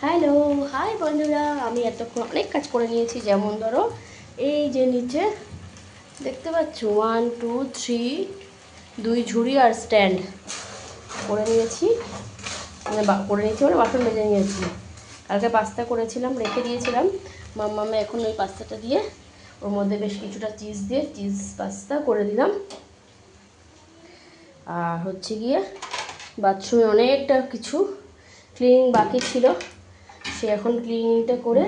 Hello, high বন্ধুরা। আমি এতক্ষণ অনেক কাজ করে নিয়েছি, যেমন ধরো এই যে নিচে দেখতে পাচ্ছ 1 2 3 2 ঝুড়ি আর স্ট্যান্ড করে নিয়েছি। মানে বাসন মেজে নিয়েছি। কালকে পাস্তা করেছিলাম, রেখে দিয়েছিলাম। মাম্মামে এখন ওই পাস্তাটা দিয়ে ওর মধ্যে বেশ কিছুটা চিজ দিয়ে চিজ পাস্তা করে দিলাম। আর হচ্ছে গিয়ে বাথরুমে অনেকটা কিছু ক্লিনিং বাকি ছিল, সে এখন ক্লিনিংটা করে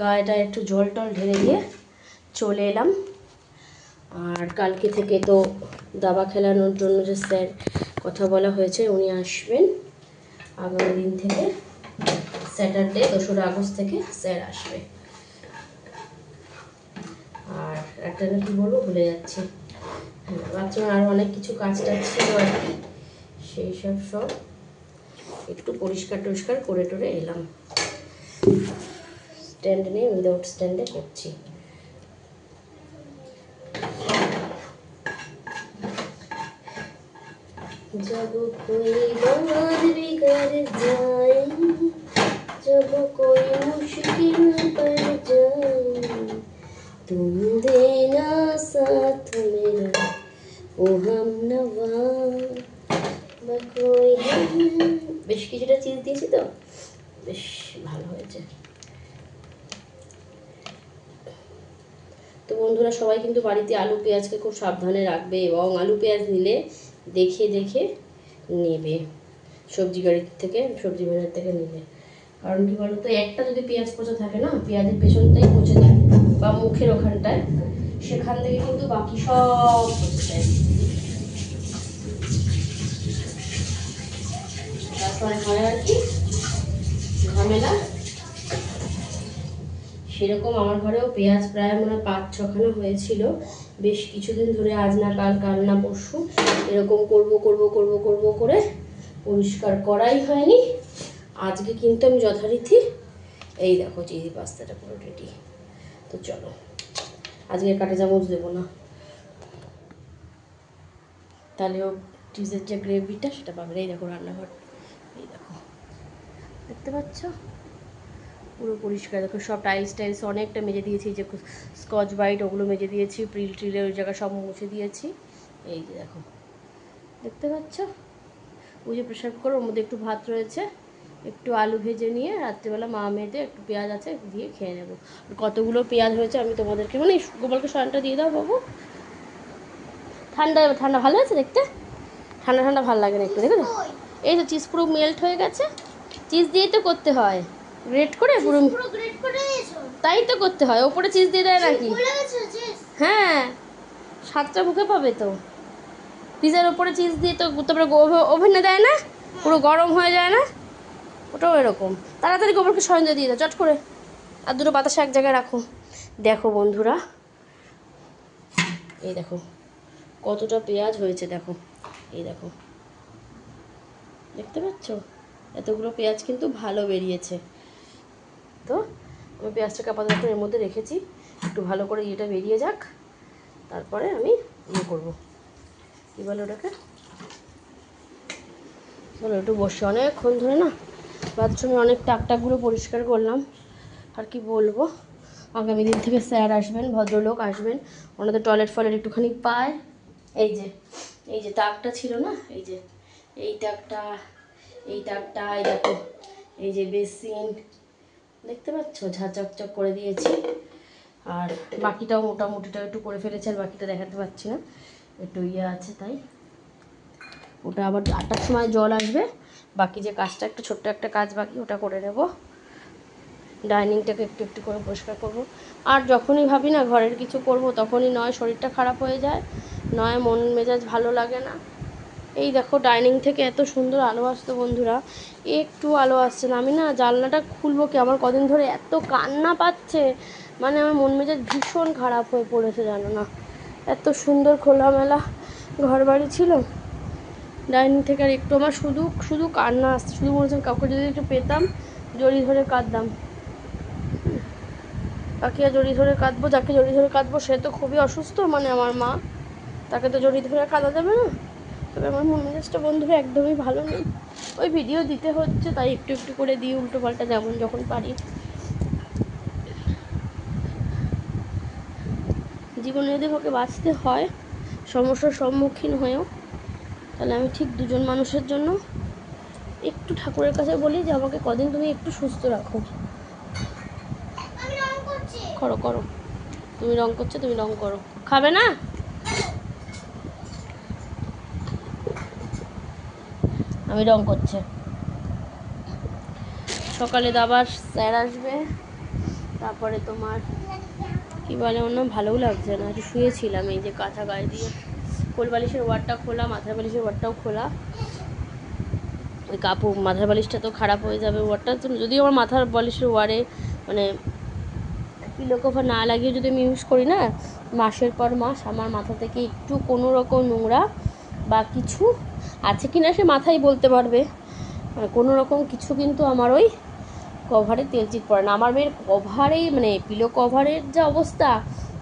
গায়েটা একটু জল টল ঢেলে দিয়ে চলে এলাম। আর কালকে থেকে তো দাবা খেলানোর জন্য যে স্যার কথা বলা হয়েছে, উনি আসবেন আগামী দিন থেকে, স্যাটারডে 2রা আগস্ট থেকে স্যার আসবে। আর একটা না কি বলবো ভুলে যাচ্ছি, বাথরুমে আরও অনেক কিছু কাজ টাজ ছিল আর কি, সেই সব একটু পরিষ্কার টরিষ্কার করে টরে এলাম। স্ট্যান্ড নিয়ে উইদাউট স্ট্যান্ডে করছি। जब कोई बात बिगड़ जाए, जब कोई मुश्किल पड़ जाए, तुम देना साथ मेरा ओ हमनवा कोई। বেশ কিছুটা চিজ দিয়েছি তো, বেশ ভালো হয়েছে। তো বন্ধুরা, সবাই কিন্তু বাড়িতে আলু পেঁয়াজকে খুব সাবধানে রাখবে, এবং আলু পেঁয়াজ নিলে দেখে দেখে নেবে সবজি বাজার থেকে নিলে। কারণ কি বলতো, একটা যদি পেঁয়াজ পচা থাকে না, পেঁয়াজের পেছনটাই পচে যায় বা মুখের ওখানটায়, সেখান থেকে কিন্তু বাকি সব পচে যায়। তারপরে হয় আর কি ঝামেলা। সেরকম আমার ঘরেও পেঁয়াজ প্রায় মনে হয় 5-6খানা হয়েছিল বেশ কিছুদিন ধরে, আজ না কাল, কাল না পরশু, এরকম করব করে পরিষ্কার করাই হয়নি। আজকে কিন্তু আমি যথারীতি এই দেখো চিজি পাস্তাটা পুরো রেডি। তো চলো, আজকে কাঁটা চামচ দেবো না, তাহলেও চিজের যে গ্রেভিটা সেটা পাবে। এই দেখো রান্নাঘর, এই দেখো দেখতে পাচ্ছ পুরো পরিষ্কার। দেখো সব টাইলস অনেকটা মেজে দিয়েছি, যে স্কচ ব্রাইট ওগুলো মেজে দিয়েছি, প্রিলের ওই জায়গা সব মুছে দিয়েছি। এই যে দেখো দেখতে পাচ্ছ, ওই যে প্রেশার কুকার, ওর মধ্যে একটু ভাত রয়েছে, একটু আলু ভেজে নিয়ে রাত্রিবেলা মা মেয়েতে একটু পেঁয়াজ আছে দিয়ে খেয়ে নেবো। কতগুলো পেঁয়াজ হয়েছে আমি তোমাদেরকে, মানে গোপালকে সরানটা দিয়ে দাও বাবু। ঠান্ডা ভালো আছে দেখতে, ঠান্ডা ভালো লাগে না একটু, দেখো এই তো চিজ পুরো মেল্ট হয়ে গেছে। চিজ দিয়েই তো করতে হয়, গ্রেট করে পুরো গ্রেট করে তাই তো করতে হয়। ওপরে চিজ দিয়ে দেয় নাকি? হ্যাঁ, স্বাদটা মুখে পাবে তো। পিজার ওপরে চিজ দিয়ে তো তারপরে ওভেনে দেয় না, পুরো গরম হয়ে যায় না? ওটাও এরকম। তাড়াতাড়ি গোবরকে সরঞ্জাম দিয়ে দাও চট করে, আর দুটো বাতাসে এক জায়গায় রাখো। দেখো বন্ধুরা, এই দেখো কতটা পেঁয়াজ হয়েছে, দেখো এই দেখো দেখতে পাচ্ছ, এতগুলো পেঁয়াজ কিন্তু ভালো বেরিয়েছে। তো আমি পেঁয়াজটাকে আপাতত এর মধ্যে রেখেছি, একটু ভালো করে ইয়েটা বেরিয়ে যাক, তারপরে আমি ইয়ে করবো, কী বলে ওটাকে, বলো একটু বসে অনেকক্ষণ ধরে না বাথরুমে অনেক টাকটাকগুলো পরিষ্কার করলাম। আর কি বলবো, আগামী দিন থেকে স্যার আসবেন, ভদ্রলোক আসবেন, ওনাদের টয়লেট ফলেট একটুখানি পায়। এই যে টাকটা ছিল না, এই টাকটা এই দেখো, এই যে বেসিন দেখতে পাচ্ছ, ঝাঁচকচক করে দিয়েছি। আর বাকিটাও মোটামুটিটা একটু করে ফেলেছি, আর বাকিটা দেখাতে পাচ্ছি না, একটু ইয়ে আছে তাই। ওটা আবার 8টার সময় জল আসবে, বাকি যে কাজটা একটু ছোট্ট একটা কাজ বাকি, ওটা করে নেব। ডাইনিংটাকে একটু একটু করে পরিষ্কার করব। আর যখনই ভাবি না ঘরের কিছু করব, তখনই নয় শরীরটা খারাপ হয়ে যায়, নয় মন মেজাজ ভালো লাগে না। এই দেখো ডাইনিং থেকে এত সুন্দর আলো আসতো বন্ধুরা, একটু আলো আসছে না। আমি না জানলাটা খুলবো কি, আমার কদিন ধরে এত কান্না পাচ্ছে, মানে আমার মন মেজাজ ভীষণ খারাপ হয়ে পড়েছে জানো না। এত সুন্দর খোলামেলা ঘর বাড়ি ছিল, ডাইনিং থেকে আর একটু আমার শুধু কান্না আসছে। শুধু মনে হচ্ছে কাউকে যদি একটু পেতাম, জড়িয়ে ধরে কাঁদতাম। কাকে জড়িয়ে ধরে কাঁদবো, যাকে জড়িয়ে ধরে কাঁদবো সে তো খুবই অসুস্থ, মানে আমার মা, তাকে তো জড়িয়ে ধরে কাঁদা যাবে না। তবে আমার মন মেজাজটা বন্ধুরা একদমই ভালো নেই, ওই ভিডিও দিতে হচ্ছে, তাই একটু একটু করে দিই উল্টো পাল্টা যেমন যখন পারি। জীবনে যদি ওকে বাঁচতে হয় সমস্যার সম্মুখীন হয়েও, তাহলে আমি ঠিক দুজন মানুষের জন্য একটু ঠাকুরের কাছে বলি যে আমাকে কদিন তুমি একটু সুস্থ রাখো। করো করো, তুমি রং করছো, তুমি রং করো। খাবে না? আমি রং করছে। সকালে আবার স্যার আসবে, তারপরে তোমার কি বলে অন্য ভালোও লাগছে না, একটু শুয়েছিলাম এই যে কাঁথা গায়ে দিয়ে, কোল বালিশের ওয়ারটা খোলা, মাথার বালিশের ওয়ারটাও খোলা। ওই কাপড় মাথার বালিশটা তো খারাপ হয়ে যাবে, ওয়ারটা তো যদি আমার মাথার বালিশের ওয়ারে মানে পিলো কভার না লাগিয়ে যদি আমি ইউজ করি না, মাসের পর মাস আমার মাথা থেকে একটু কোনো রকম নোংরা বা কিছু আছে কি না সে মাথায় বলতে পারবে, কোনো রকম কিছু কিন্তু আমার ওই কভারে তেল চিট পড়ে না। আমার মেয়ের কভারেই মানে পিলো কভারের যা অবস্থা,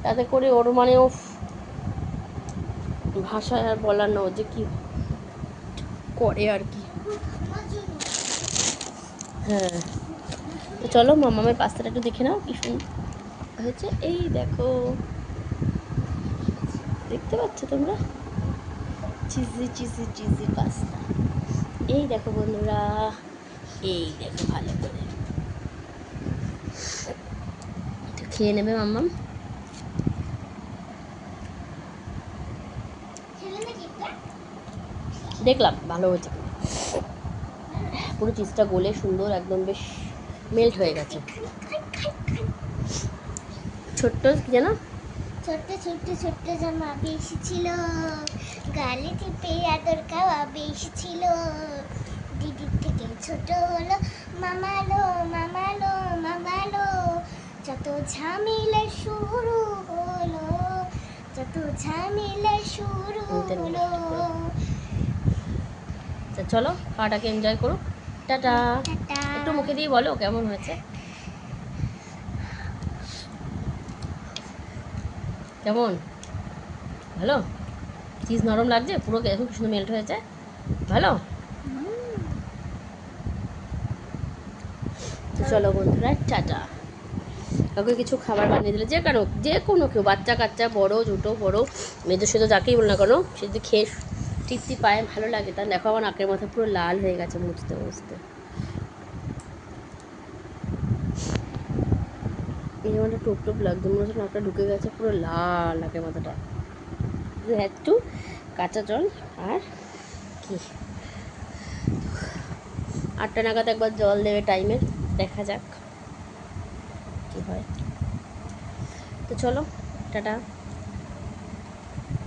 তাতে করে ওর মানে ও ভাষায় আর বলার না, ও যে কী করে আর কি। হ্যাঁ, তো চলো মামামের পাস্তাটা একটু দেখে নাও কি সুন্দর হয়েছে। এই দেখো, দেখতে পাচ্ছ তোমরা, চিজি চিজি চিজি পাস্তা। এই দেখো বন্ধুরা, এই দেখো ভালো করে খেয়ে নেবে মাম্মাম। দেখলাম ভালো হয়েছে, পুরো চিজটা গলে সুন্দর একদম বেশ মেল্ট হয়ে গেছে। ছোট্ট কি জানো, ছোট্ট ছোট্ট ছোট্ট জামা এসেছিল, গালে টিপে আদর খাওয়া এসেছিল, দিদির থেকে ছোট হলো মামালো মামালো মামালো, যত ঝামেলা শুরু হলো, যত ঝামেলা শুরু হলো। চলো খাওয়াটাকে এনজয় করো, টাটা। টাটা। একটু মুখে দিয়ে বলো কেমন হয়েছে, কেমন ভালো? চিজ নরম লাগছে পুরো, এখন কি সুন্দর মেল্ট হয়েছে, ভালো। তো চলো বন্ধুরা টাটা। কাউকে কিছু খাবার বানিয়ে দিলে যে কোনো কেউ, বাচ্চা কাচ্চা বড় ছোটো বড় মেয়েদের সাথে যাকেই বল না কেন, সে যদি খেয়ে তৃপ্তি পায় ভালো লাগে। তার দেখো আমার নাকের মাথা পুরো লাল হয়ে গেছে মুছতে মুছতে, এই জামাটা টোপ টোপ লাগছে, মনে হচ্ছে নাকটা ঢুকে গেছে পুরো লাল নাকের মাথাটা। একটু কাঁচা জল আর কি, 8টা নাগাদ একবার জল দেবে টাইমের, দেখা যাক কি হয়। তো চলো টাটা।